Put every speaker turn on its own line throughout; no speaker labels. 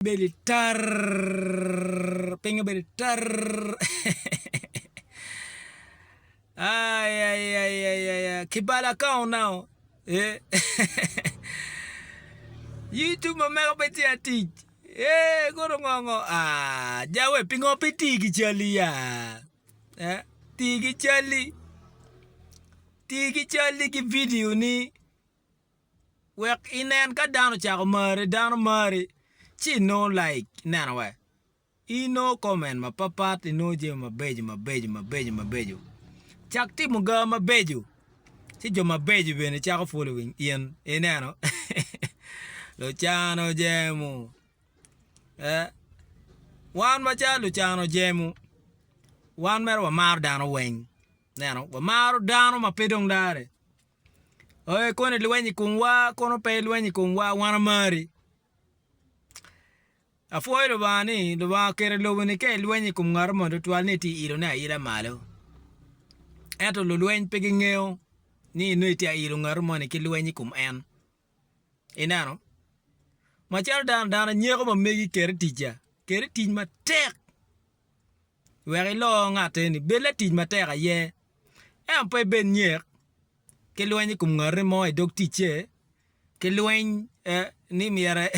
Belly tar, ping belly tar. Ay. Kibala count now. Eh. YouTube mamega peti ati. Eh, goro ngongo. Jawe pingo peti gichali ya. Tigi chali ki video ni. Wek inen ka down chako mare. Chi no like nana wa. No comment ma papat no je ma bejo. Chak ti muga ma bejo. Si jo ma bejo bene chako following yen enano. Luciano OJEMO. Wan ma cha Luciano OJEMO. Wan mer wa mar dano weng. Nano wa mar dano ma pedong dare. Oye kone luenyi kumwa, kono pe luenyi kumwa wana mari. Afoy lo bani, lo ba kere lo bani ke luenyi kumngar mo do twal ni ti iro na ira malo. Eto lo luenyi pegi ngeo ni no ti iro ngar mo ni ke luenyi kum en. Inano. Machar dan nyego mamegi kere tija. Kere tij ma tek. Weri lo ngate ni bele tij ma tek aye. Pe ben nyek. Ke luenyi kum ngar mo e dok tiche. Ke luenyi ni miere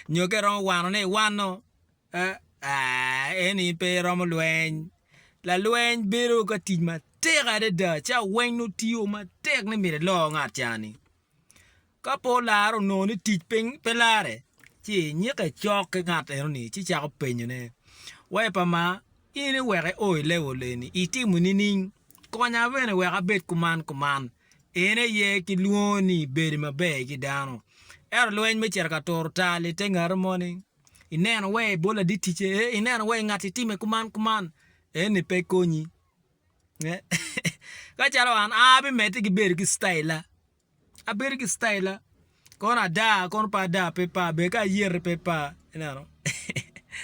nyoke ron wano ne wano eni pe ron luenyi la luenyi biro ka tij ma tek ade da cha wen no tiyo ma tek ni mire lo ngat chani ka po laro no ni tij ping pelare chi nyeke chok ngat ero ni chi cha ko penyo ne we pa ma ini were o le ni iti munini konya vene were bet kuman ene ye ki luoni beri mabe ki dano luenyi me cher ka tor tali tengar morning ineno we bola ditiche ineno we ngati time kuman eni pe konyi ka chalo an abi meti ki beri ki styla kona da kon pa da pepa be ka yer pepa ineno